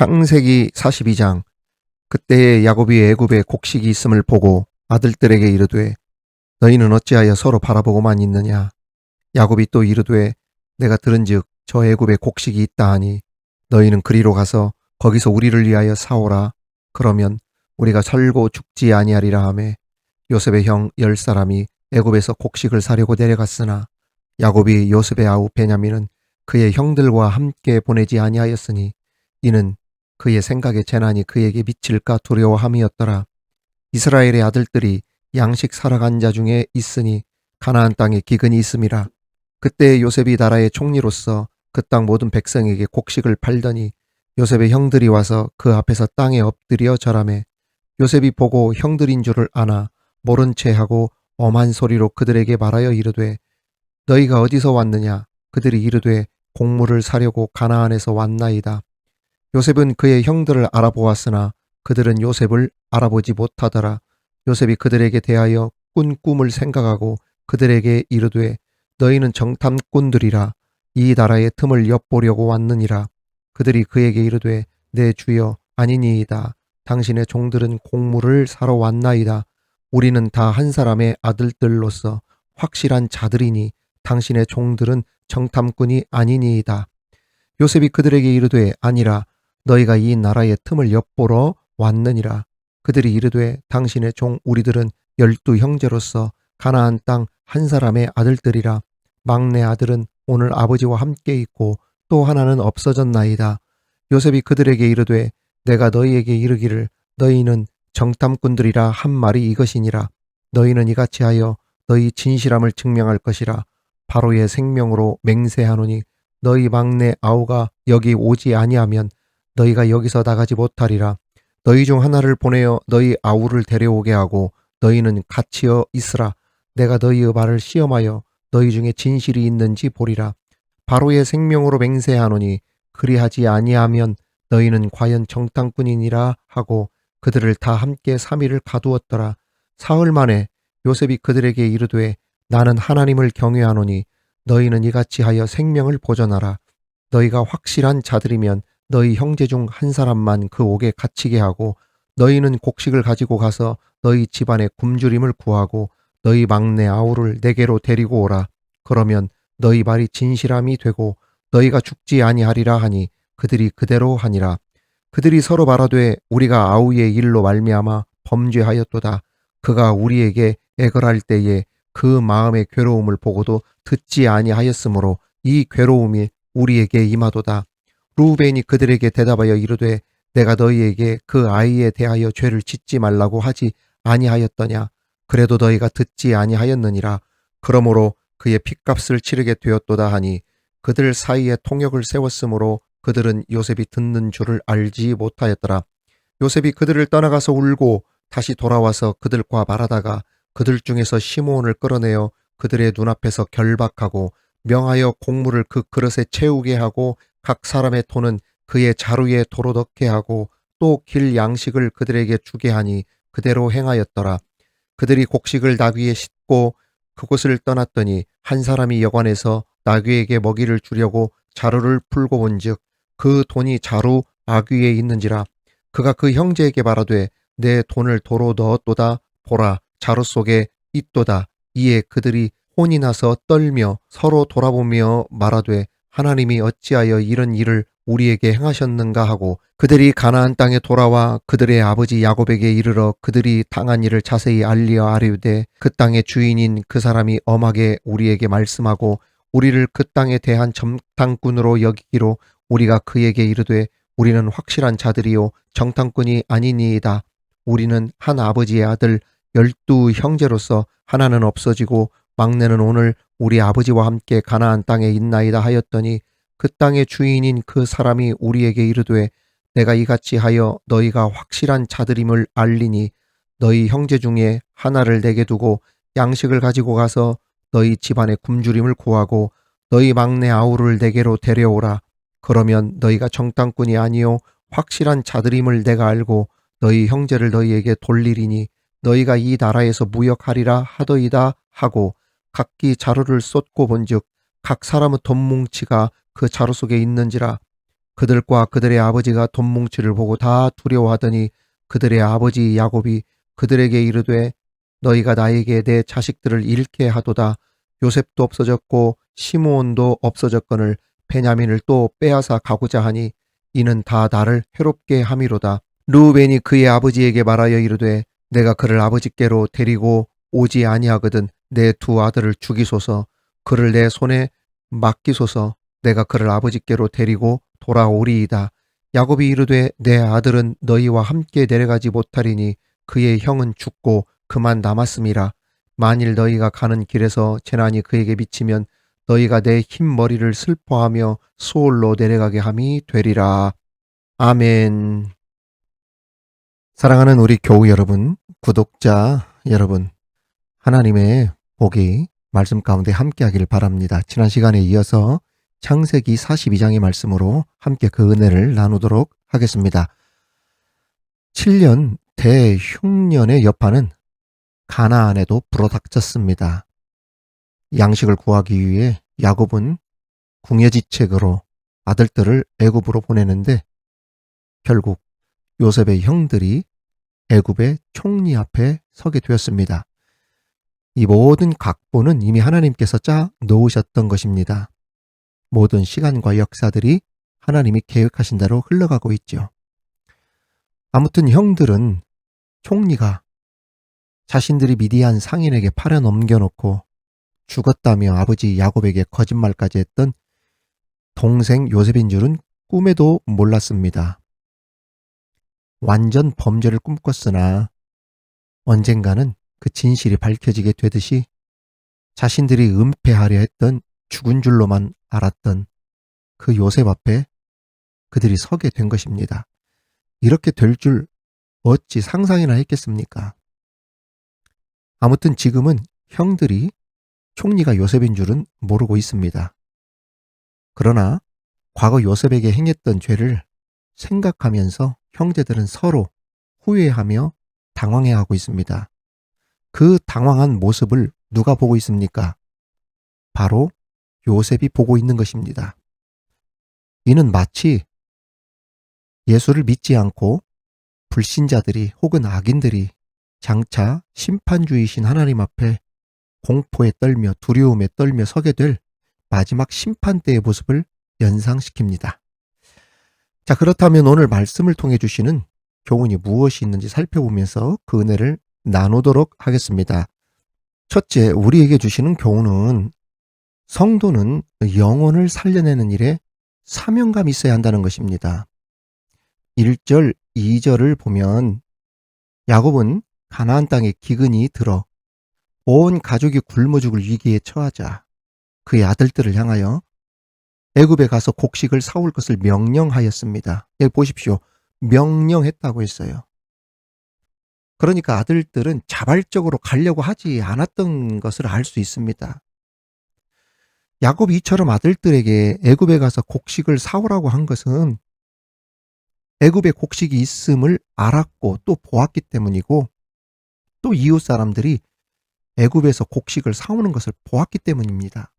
창세기 42장. 그때에 야곱이 애굽에 곡식이 있음을 보고 아들들에게 이르되 너희는 어찌하여 서로 바라보고만 있느냐. 야곱이 또 이르되 내가 들은즉 저 애굽에 곡식이 있다 하니 너희는 그리로 가서 거기서 우리를 위하여 사오라. 그러면 우리가 살고 죽지 아니하리라 하매 요셉의 형 10사람이 애굽에서 곡식을 사려고 내려갔으나 야곱이 요셉의 아우 베냐민은 그의 형들과 함께 보내지 아니하였으니 이는 그의 생각에 재난이 그에게 미칠까 두려워함이었더라. 이스라엘의 아들들이 양식 살아간 자 중에 있으니 가나안 땅에 기근이 있음이라. 그때 요셉이 나라의 총리로서 그 땅 모든 백성에게 곡식을 팔더니 요셉의 형들이 와서 그 앞에서 땅에 엎드려 절하매 요셉이 보고 형들인 줄을 아나 모른 채 하고 엄한 소리로 그들에게 말하여 이르되 너희가 어디서 왔느냐. 그들이 이르되 곡물을 사려고 가나안에서 왔나이다. 요셉은 그의 형들을 알아보았으나 그들은 요셉을 알아보지 못하더라. 요셉이 그들에게 대하여 꾼 꿈을 생각하고 그들에게 이르되 너희는 정탐꾼들이라. 이 나라의 틈을 엿보려고 왔느니라. 그들이 그에게 이르되 내 주여 아니니이다. 당신의 종들은 곡물을 사러 왔나이다. 우리는 다 한 사람의 아들들로서 확실한 자들이니 당신의 종들은 정탐꾼이 아니니이다. 요셉이 그들에게 이르되 아니라 너희가 이 나라의 틈을 엿보러 왔느니라. 그들이 이르되 당신의 종 우리들은 12 형제로서 가나안 땅 한 사람의 아들들이라. 막내 아들은 오늘 아버지와 함께 있고 또 하나는 없어졌나이다. 요셉이 그들에게 이르되 내가 너희에게 이르기를 너희는 정탐꾼들이라 한 말이 이것이니라. 너희는 이같이 하여 너희 진실함을 증명할 것이라. 바로의 생명으로 맹세하노니 너희 막내 아우가 여기 오지 아니하면 너희가 여기서 나가지 못하리라. 너희 중 하나를 보내어 너희 아우를 데려오게 하고 너희는 같이어 있으라. 내가 너희의 말을 시험하여 너희 중에 진실이 있는지 보리라. 바로의 생명으로 맹세하노니 그리하지 아니하면 너희는 과연 정탐꾼이니라 하고 그들을 다 함께 3일을 가두었더라. 사흘 만에 요셉이 그들에게 이르되 나는 하나님을 경외하노니 너희는 이같이 하여 생명을 보존하라. 너희가 확실한 자들이면 너희 형제 중 한 사람만 그 옥에 갇히게 하고 너희는 곡식을 가지고 가서 너희 집안에 굶주림을 구하고 너희 막내 아우를 내게로 데리고 오라. 그러면 너희 말이 진실함이 되고 너희가 죽지 아니하리라 하니 그들이 그대로 하니라. 그들이 서로 말하되 우리가 아우의 일로 말미암아 범죄하였도다. 그가 우리에게 애걸할 때에 그 마음의 괴로움을 보고도 듣지 아니하였으므로 이 괴로움이 우리에게 임하도다. 루벤이 그들에게 대답하여 이르되 내가 너희에게 그 아이에 대하여 죄를 짓지 말라고 하지 아니하였더냐. 그래도 너희가 듣지 아니하였느니라. 그러므로 그의 핏값을 치르게 되었도다 하니 그들 사이에 통역을 세웠으므로 그들은 요셉이 듣는 줄을 알지 못하였더라. 요셉이 그들을 떠나가서 울고 다시 돌아와서 그들과 말하다가 그들 중에서 시므온을 끌어내어 그들의 눈앞에서 결박하고 명하여 곡물을 그 그릇에 채우게 하고 각 사람의 토는 그의 자루에 도로 넣게 하고 또 길 양식을 그들에게 주게 하니 그대로 행하였더라. 그들이 곡식을 나귀에 싣고 그곳을 떠났더니 한 사람이 여관에서 나귀에게 먹이를 주려고 자루를 풀고 본즉 그 돈이 자루 아귀에 있는지라. 그가 그 형제에게 말하되 내 돈을 도로 넣었도다. 보라 자루 속에 있도다. 이에 그들이 혼이 나서 떨며 서로 돌아보며 말하되 하나님이 어찌하여 이런 일을 우리에게 행하셨는가 하고 그들이 가나안 땅에 돌아와 그들의 아버지 야곱에게 이르러 그들이 당한 일을 자세히 알리어 아뢰되 그 땅의 주인인 그 사람이 엄하게 우리에게 말씀하고 우리를 그 땅에 대한 정탐꾼으로 여기기로 우리가 그에게 이르되 우리는 확실한 자들이요 정탐꾼이 아니니이다. 우리는 한 아버지의 아들 12 형제로서 하나는 없어지고 막내는 오늘 우리 아버지와 함께 가나안 땅에 있나이다 하였더니 그 땅의 주인인 그 사람이 우리에게 이르되 내가 이같이 하여 너희가 확실한 자들임을 알리니 너희 형제 중에 하나를 내게 두고 양식을 가지고 가서 너희 집안에 굶주림을 구하고 너희 막내 아우를 내게로 데려오라. 그러면 너희가 정탐꾼이 아니요 확실한 자들임을 내가 알고 너희 형제를 너희에게 돌리리니 너희가 이 나라에서 무역하리라 하더이다 하고 각기 자루를 쏟고 본즉 각 사람의 돈 뭉치가 그 자루 속에 있는지라. 그들과 그들의 아버지가 돈 뭉치를 보고 다 두려워하더니 그들의 아버지 야곱이 그들에게 이르되 너희가 나에게 내 자식들을 잃게 하도다. 요셉도 없어졌고 시므온도 없어졌거늘 베냐민을 또 빼앗아 가고자 하니 이는 다 나를 해롭게 함이로다. 르우벤이 그의 아버지에게 말하여 이르되 내가 그를 아버지께로 데리고 오지 아니하거든 내 두 아들을 죽이소서. 그를 내 손에 맡기소서. 내가 그를 아버지께로 데리고 돌아오리이다. 야곱이 이르되 내 아들은 너희와 함께 내려가지 못하리니 그의 형은 죽고 그만 남았음이라. 만일 너희가 가는 길에서 재난이 그에게 미치면 너희가 내 흰 머리를 슬퍼하며 수올로 내려가게 함이 되리라. 아멘. 사랑하는 우리 교우 여러분, 구독자 여러분, 하나님의 복이 말씀 가운데 함께하기를 바랍니다. 지난 시간에 이어서 창세기 42장의 말씀으로 함께 그 은혜를 나누도록 하겠습니다. 7년 대흉년의 여파는 가나안에도 불어닥쳤습니다. 양식을 구하기 위해 야곱은 궁여지책으로 아들들을 애굽으로 보내는데 결국 요셉의 형들이 애굽의 총리 앞에 서게 되었습니다. 이 모든 각본은 이미 하나님께서 짜 놓으셨던 것입니다. 모든 시간과 역사들이 하나님이 계획하신 대로 흘러가고 있죠. 아무튼 형들은 총리가 자신들이 미디안 상인에게 팔아 넘겨놓고 죽었다며 아버지 야곱에게 거짓말까지 했던 동생 요셉인 줄은 꿈에도 몰랐습니다. 완전 범죄를 꿈꿨으나 언젠가는 그 진실이 밝혀지게 되듯이 자신들이 은폐하려 했던 죽은 줄로만 알았던 그 요셉 앞에 그들이 서게 된 것입니다. 이렇게 될 줄 어찌 상상이나 했겠습니까? 아무튼 지금은 형들이 총리가 요셉인 줄은 모르고 있습니다. 그러나 과거 요셉에게 행했던 죄를 생각하면서 형제들은 서로 후회하며 당황해하고 있습니다. 그 당황한 모습을 누가 보고 있습니까? 바로 요셉이 보고 있는 것입니다. 이는 마치 예수를 믿지 않고 불신자들이 혹은 악인들이 장차 심판주이신 하나님 앞에 공포에 떨며 두려움에 떨며 서게 될 마지막 심판대의 모습을 연상시킵니다. 자, 그렇다면 오늘 말씀을 통해 주시는 교훈이 무엇이 있는지 살펴보면서 그 은혜를 나누도록 하겠습니다. 첫째, 우리에게 주시는 교훈은 성도는 영혼을 살려내는 일에 사명감이 있어야 한다는 것입니다. 1절, 2절을 보면 야곱은 가나안 땅에 기근이 들어 온 가족이 굶어 죽을 위기에 처하자 그의 아들들을 향하여 애굽에 가서 곡식을 사올 것을 명령하였습니다. 여기 보십시오. 명령했다고 했어요. 그러니까 아들들은 자발적으로 가려고 하지 않았던 것을 알 수 있습니다. 야곱이 이처럼 아들들에게 애굽에 가서 곡식을 사오라고 한 것은 애굽에 곡식이 있음을 알았고 또 보았기 때문이고 또 이웃 사람들이 애굽에서 곡식을 사오는 것을 보았기 때문입니다.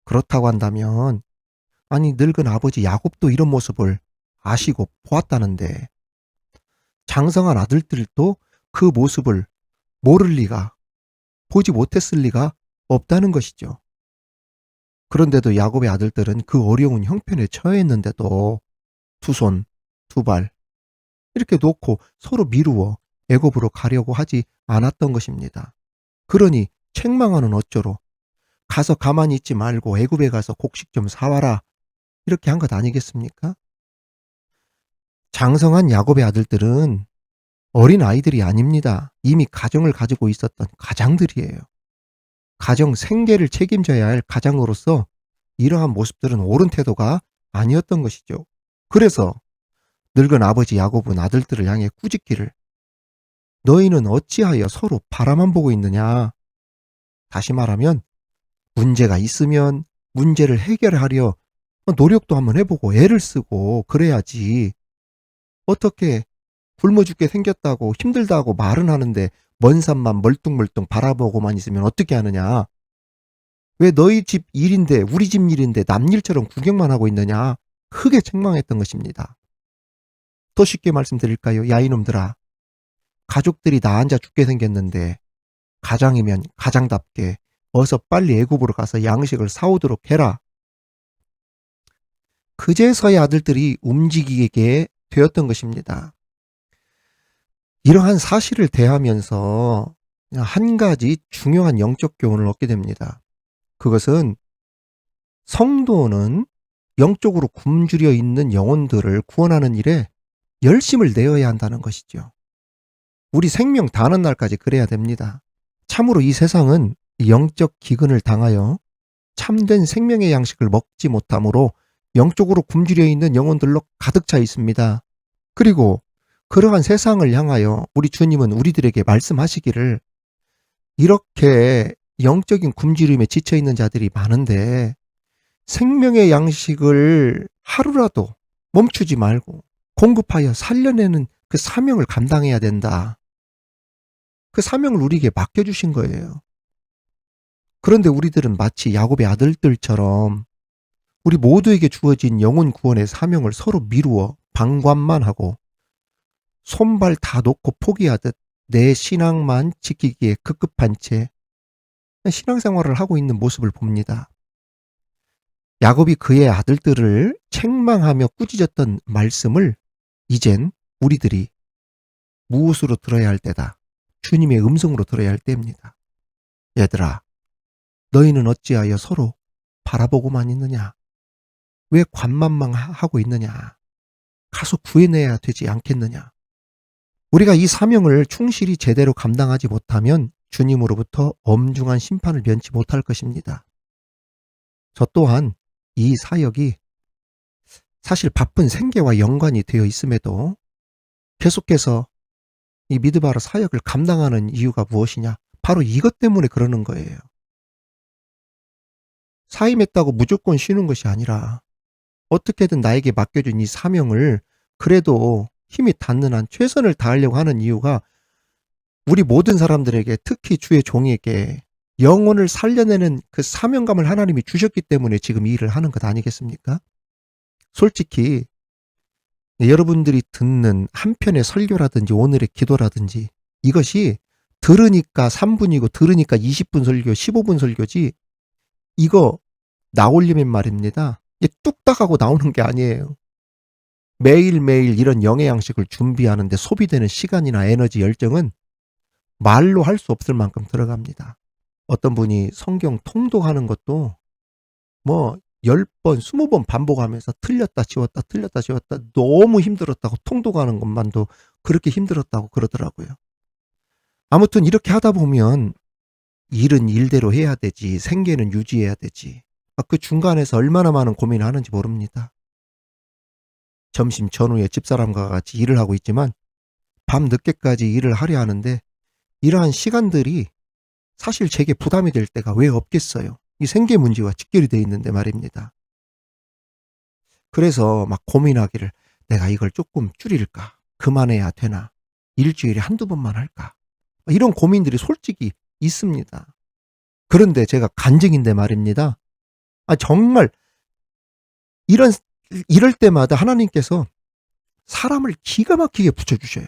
그렇다고 한다면 아니 늙은 아버지 야곱도 이런 모습을 아시고 보았다는데 장성한 아들들도 그 모습을 모를 리가, 보지 못했을 리가 없다는 것이죠. 그런데도 야곱의 아들들은 그 어려운 형편에 처했는데도 두 손, 두 발 이렇게 놓고 서로 미루어 애굽으로 가려고 하지 않았던 것입니다. 그러니 책망하는 어쩌로 가서 가만히 있지 말고 애굽에 가서 곡식 좀 사와라 이렇게 한 것 아니겠습니까? 장성한 야곱의 아들들은 어린 아이들이 아닙니다. 이미 가정을 가지고 있었던 가장들이에요. 가정 생계를 책임져야 할 가장으로서 이러한 모습들은 옳은 태도가 아니었던 것이죠. 그래서 늙은 아버지 야곱은 아들들을 향해 꾸짖기를 너희는 어찌하여 서로 바라만 보고 있느냐. 다시 말하면 문제가 있으면 문제를 해결하려 노력도 한번 해보고 애를 쓰고 그래야지. 어떻게 굶어 죽게 생겼다고 힘들다고 말은 하는데 먼 산만 멀뚱멀뚱 바라보고만 있으면 어떻게 하느냐. 왜 너희 집 일인데 우리 집 일인데 남 일처럼 구경만 하고 있느냐. 크게 책망했던 것입니다. 더 쉽게 말씀드릴까요? 야 이놈들아, 가족들이 나 앉아 죽게 생겼는데 가장이면 가장답게 어서 빨리 애굽으로 가서 양식을 사오도록 해라. 그제서야 아들들이 움직이게 되었던 것입니다. 이러한 사실을 대하면서 한 가지 중요한 영적 교훈을 얻게 됩니다. 그것은 성도는 영적으로 굶주려 있는 영혼들을 구원하는 일에 열심을 내어야 한다는 것이죠. 우리 생명 다하는 날까지 그래야 됩니다. 참으로 이 세상은 영적 기근을 당하여 참된 생명의 양식을 먹지 못하므로 영적으로 굶주려 있는 영혼들로 가득 차 있습니다. 그리고 그러한 세상을 향하여 우리 주님은 우리들에게 말씀하시기를, 이렇게 영적인 굶주림에 지쳐 있는 자들이 많은데 생명의 양식을 하루라도 멈추지 말고 공급하여 살려내는 그 사명을 감당해야 된다. 그 사명을 우리에게 맡겨주신 거예요. 그런데 우리들은 마치 야곱의 아들들처럼 우리 모두에게 주어진 영혼 구원의 사명을 서로 미루어 방관만 하고 손발 다 놓고 포기하듯 내 신앙만 지키기에 급급한 채 신앙생활을 하고 있는 모습을 봅니다. 야곱이 그의 아들들을 책망하며 꾸짖었던 말씀을 이젠 우리들이 무엇으로 들어야 할 때다. 주님의 음성으로 들어야 할 때입니다. 얘들아, 너희는 어찌하여 서로 바라보고만 있느냐? 왜 관망하고 있느냐? 가서 구해내야 되지 않겠느냐? 우리가 이 사명을 충실히 제대로 감당하지 못하면 주님으로부터 엄중한 심판을 면치 못할 것입니다. 저 또한 이 사역이 사실 바쁜 생계와 연관이 되어 있음에도 계속해서 이 미드바라 사역을 감당하는 이유가 무엇이냐? 바로 이것 때문에 그러는 거예요. 사임했다고 무조건 쉬는 것이 아니라 어떻게든 나에게 맡겨준 이 사명을 그래도 힘이 닿는 한 최선을 다하려고 하는 이유가, 우리 모든 사람들에게, 특히 주의 종에게 영혼을 살려내는 그 사명감을 하나님이 주셨기 때문에 지금 이 일을 하는 것 아니겠습니까? 솔직히 여러분들이 듣는 한편의 설교라든지 오늘의 기도라든지 이것이 들으니까 3분이고 들으니까 20분 설교, 15분 설교지, 이거 나오려면 말입니다, 이게 뚝딱 하고 나오는 게 아니에요. 매일매일 이런 영의 양식을 준비하는데 소비되는 시간이나 에너지, 열정은 말로 할 수 없을 만큼 들어갑니다. 어떤 분이 성경 통독하는 것도 뭐 10번, 20번 반복하면서 틀렸다 지웠다 틀렸다 지웠다 너무 힘들었다고, 통독하는 것만도 그렇게 힘들었다고 그러더라고요. 아무튼 이렇게 하다 보면 일은 일대로 해야 되지, 생계는 유지해야 되지, 그 중간에서 얼마나 많은 고민을 하는지 모릅니다. 점심 전후에 집사람과 같이 일을 하고 있지만 밤 늦게까지 일을 하려 하는데 이러한 시간들이 사실 제게 부담이 될 때가 왜 없겠어요. 이 생계 문제와 직결이 되어 있는데 말입니다. 그래서 막 고민하기를, 내가 이걸 조금 줄일까? 그만해야 되나? 일주일에 한두 번만 할까? 이런 고민들이 솔직히 있습니다. 그런데 제가 간증인데 말입니다. 정말 이럴 때마다 하나님께서 사람을 기가 막히게 붙여주셔요.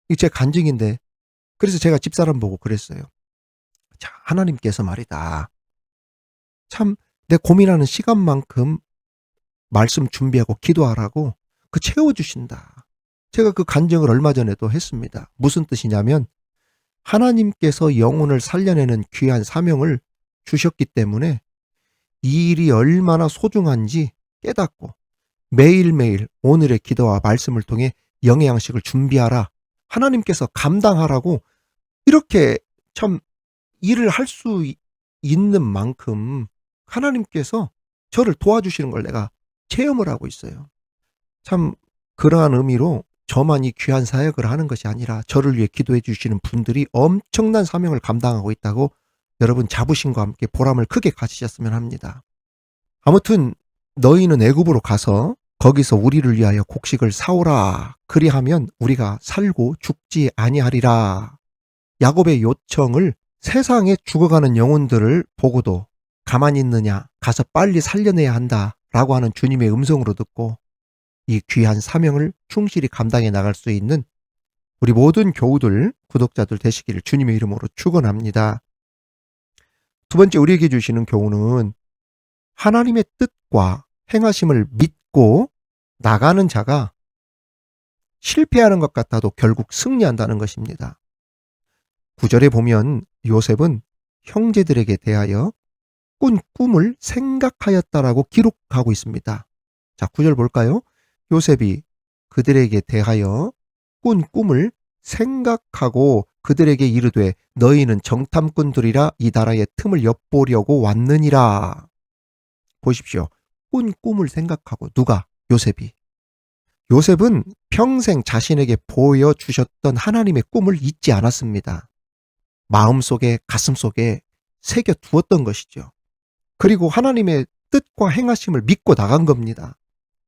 이게 제 간증인데, 그래서 제가 집사람 보고 그랬어요. 자, 하나님께서 말이다, 참 내 고민하는 시간만큼 말씀 준비하고 기도하라고 채워주신다. 제가 그 간증을 얼마 전에도 했습니다. 무슨 뜻이냐면, 하나님께서 영혼을 살려내는 귀한 사명을 주셨기 때문에 이 일이 얼마나 소중한지 깨닫고 매일매일 오늘의 기도와 말씀을 통해 영의 양식을 준비하라, 하나님께서 감당하라고 이렇게 참 일을 할 수 있는 만큼 하나님께서 저를 도와주시는 걸 내가 체험을 하고 있어요. 참 그러한 의미로 저만 이 귀한 사역을 하는 것이 아니라 저를 위해 기도해 주시는 분들이 엄청난 사명을 감당하고 있다고 여러분 자부심과 함께 보람을 크게 가지셨으면 합니다. 아무튼 너희는 애굽으로 가서 거기서 우리를 위하여 곡식을 사오라. 그리하면 우리가 살고 죽지 아니하리라. 야곱의 요청을 세상에 죽어가는 영혼들을 보고도 가만히 있느냐, 가서 빨리 살려내야 한다, 라고 하는 주님의 음성으로 듣고 이 귀한 사명을 충실히 감당해 나갈 수 있는 우리 모든 교우들, 구독자들 되시기를 주님의 이름으로 축원합니다. 두 번째 우리에게 주시는 교훈은 하나님의 뜻과 행하심을 믿고 나가는 자가 실패하는 것 같아도 결국 승리한다는 것입니다. 9절에 보면 요셉은 형제들에게 대하여 꾼 꿈을 생각하였다라고 기록하고 있습니다. 자, 9절 볼까요? 요셉이 그들에게 대하여 꾼 꿈을 생각하고 그들에게 이르되 너희는 정탐꾼들이라 이 나라의 틈을 엿보려고 왔느니라. 보십시오. 꾼 꿈을 생각하고 누가? 요셉이. 요셉은 평생 자신에게 보여주셨던 하나님의 꿈을 잊지 않았습니다. 마음속에 가슴속에 새겨두었던 것이죠. 그리고 하나님의 뜻과 행하심을 믿고 나간 겁니다.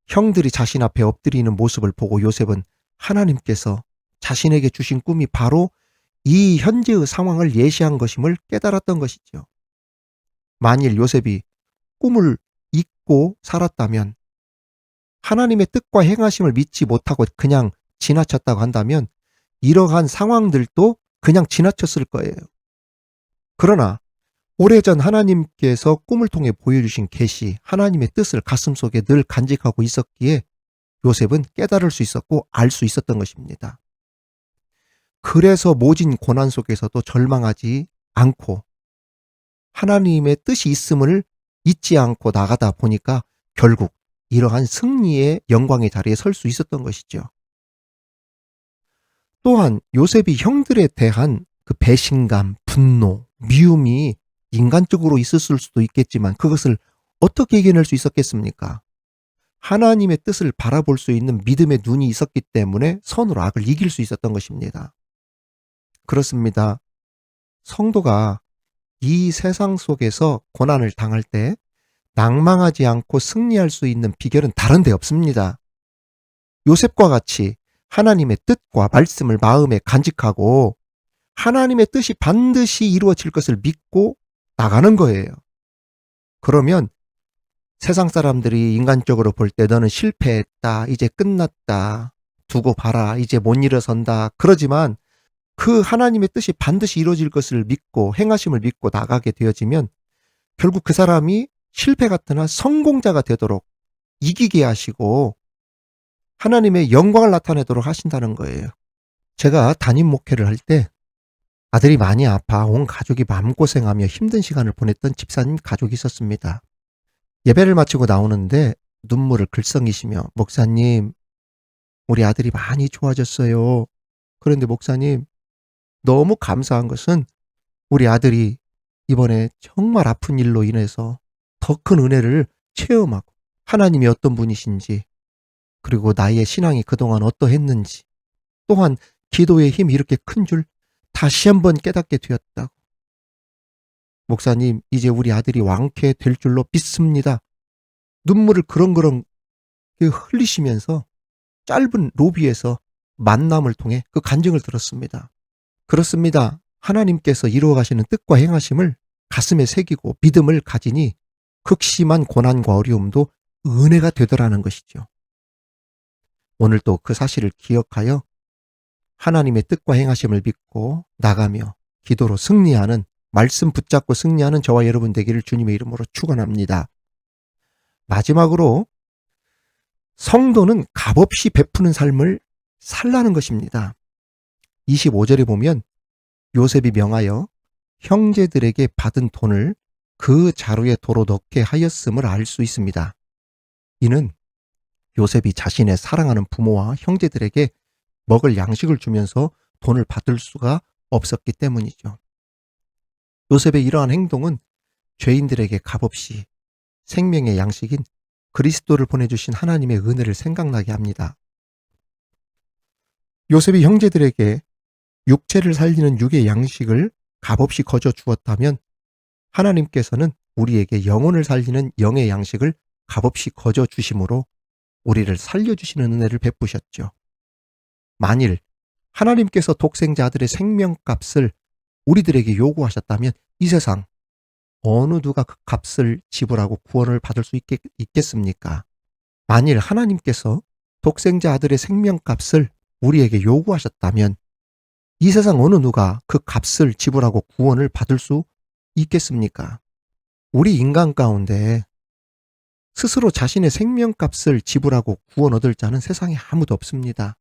형들이 자신 앞에 엎드리는 모습을 보고 요셉은 하나님께서 자신에게 주신 꿈이 바로 이 현재의 상황을 예시한 것임을 깨달았던 것이죠. 만일 요셉이 꿈을 잊고 살았다면 하나님의 뜻과 행하심을 믿지 못하고 그냥 지나쳤다고 한다면 이러한 상황들도 그냥 지나쳤을 거예요. 그러나 오래전 하나님께서 꿈을 통해 보여주신 계시, 하나님의 뜻을 가슴속에 늘 간직하고 있었기에 요셉은 깨달을 수 있었고 알 수 있었던 것입니다. 그래서 모진 고난 속에서도 절망하지 않고 하나님의 뜻이 있음을 잊지 않고 나가다 보니까 결국 이러한 승리의 영광의 자리에 설 수 있었던 것이죠. 또한 요셉이 형들에 대한 그 배신감, 분노, 미움이 인간적으로 있었을 수도 있겠지만 그것을 어떻게 이겨낼 수 있었겠습니까? 하나님의 뜻을 바라볼 수 있는 믿음의 눈이 있었기 때문에 선으로 악을 이길 수 있었던 것입니다. 그렇습니다. 성도가 이 세상 속에서 고난을 당할 때 낭망하지 않고 승리할 수 있는 비결은 다른 데 없습니다. 요셉과 같이 하나님의 뜻과 말씀을 마음에 간직하고 하나님의 뜻이 반드시 이루어질 것을 믿고 나가는 거예요. 그러면 세상 사람들이 인간적으로 볼 때 너는 실패했다, 이제 끝났다, 두고 봐라, 이제 못 일어선다 그러지만 그 하나님의 뜻이 반드시 이루어질 것을 믿고 행하심을 믿고 나가게 되어지면 결국 그 사람이 실패 같으나 성공자가 되도록 이기게 하시고 하나님의 영광을 나타내도록 하신다는 거예요. 제가 담임 목회를 할 때 아들이 많이 아파 온 가족이 마음고생하며 힘든 시간을 보냈던 집사님 가족이 있었습니다. 예배를 마치고 나오는데 눈물을 글썽이시며 목사님, 우리 아들이 많이 좋아졌어요. 그런데 목사님, 너무 감사한 것은 우리 아들이 이번에 정말 아픈 일로 인해서 더 큰 은혜를 체험하고 하나님이 어떤 분이신지 그리고 나의 신앙이 그동안 어떠했는지 또한 기도의 힘이 이렇게 큰 줄 다시 한번 깨닫게 되었다고. 목사님, 이제 우리 아들이 왕쾌될 줄로 믿습니다. 눈물을 그렁그렁 흘리시면서 짧은 로비에서 만남을 통해 그 간증을 들었습니다. 그렇습니다. 하나님께서 이루어 가시는 뜻과 행하심을 가슴에 새기고 믿음을 가지니 극심한 고난과 어려움도 은혜가 되더라는 것이죠. 오늘도 그 사실을 기억하여 하나님의 뜻과 행하심을 믿고 나가며 기도로 승리하는, 말씀 붙잡고 승리하는 저와 여러분 되기를 주님의 이름으로 축원합니다. 마지막으로 성도는 값없이 베푸는 삶을 살라는 것입니다. 25절에 보면 요셉이 명하여 형제들에게 받은 돈을 그 자루에 도로 넣게 하였음을 알 수 있습니다. 이는 요셉이 자신의 사랑하는 부모와 형제들에게 먹을 양식을 주면서 돈을 받을 수가 없었기 때문이죠. 요셉의 이러한 행동은 죄인들에게 값없이 생명의 양식인 그리스도를 보내주신 하나님의 은혜를 생각나게 합니다. 요셉이 형제들에게 육체를 살리는 육의 양식을 값없이 거저 주었다면 하나님께서는 우리에게 영혼을 살리는 영의 양식을 값없이 거저 주심으로 우리를 살려주시는 은혜를 베푸셨죠. 만일 하나님께서 독생자 아들의 생명값을 우리들에게 요구하셨다면 이 세상 어느 누가 그 값을 지불하고 구원을 받을 수 있겠습니까? 만일 하나님께서 독생자 아들의 생명값을 우리에게 요구하셨다면 이 세상 어느 누가 그 값을 지불하고 구원을 받을 수 있겠습니까? 우리 인간 가운데 스스로 자신의 생명값을 지불하고 구원 얻을 자는 세상에 아무도 없습니다.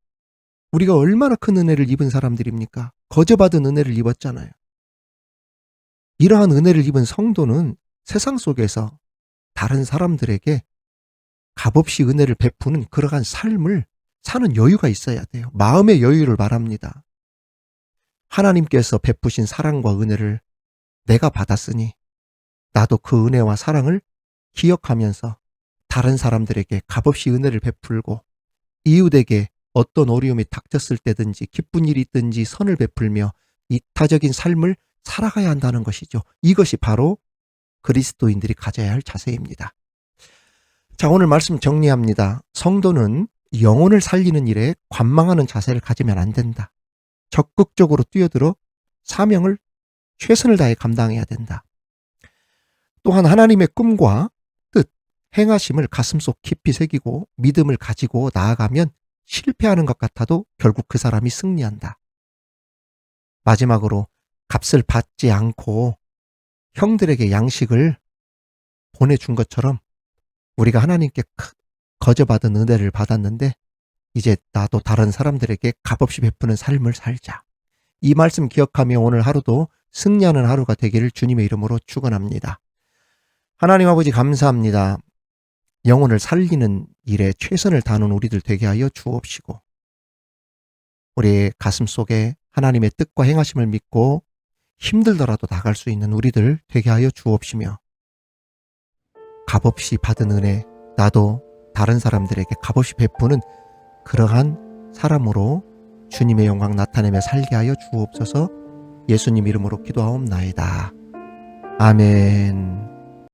우리가 얼마나 큰 은혜를 입은 사람들입니까? 거저받은 은혜를 입었잖아요. 이러한 은혜를 입은 성도는 세상 속에서 다른 사람들에게 값없이 은혜를 베푸는 그러한 삶을 사는 여유가 있어야 돼요. 마음의 여유를 말합니다. 하나님께서 베푸신 사랑과 은혜를 내가 받았으니 나도 그 은혜와 사랑을 기억하면서 다른 사람들에게 값없이 은혜를 베풀고 이웃에게 어떤 어려움이 닥쳤을 때든지 기쁜 일이 있든지 선을 베풀며 이타적인 삶을 살아가야 한다는 것이죠. 이것이 바로 그리스도인들이 가져야 할 자세입니다. 자, 오늘 말씀 정리합니다. 성도는 영혼을 살리는 일에 관망하는 자세를 가지면 안 된다. 적극적으로 뛰어들어 사명을 최선을 다해 감당해야 된다. 또한 하나님의 꿈과 뜻, 행하심을 가슴속 깊이 새기고 믿음을 가지고 나아가면 실패하는 것 같아도 결국 그 사람이 승리한다. 마지막으로 값을 받지 않고 형들에게 양식을 보내준 것처럼 우리가 하나님께 거저받은 은혜를 받았는데 이제 나도 다른 사람들에게 값없이 베푸는 삶을 살자. 이 말씀 기억하며 오늘 하루도 승리하는 하루가 되기를 주님의 이름으로 축원합니다. 하나님 아버지 감사합니다. 영혼을 살리는 일에 최선을 다하는 우리들 되게 하여 주옵시고 우리의 가슴 속에 하나님의 뜻과 행하심을 믿고 힘들더라도 나갈 수 있는 우리들 되게 하여 주옵시며 값없이 받은 은혜 나도 다른 사람들에게 값없이 베푸는 그러한 사람으로 주님의 영광 나타내며 살게 하여 주옵소서. 예수님 이름으로 기도하옵나이다. 아멘.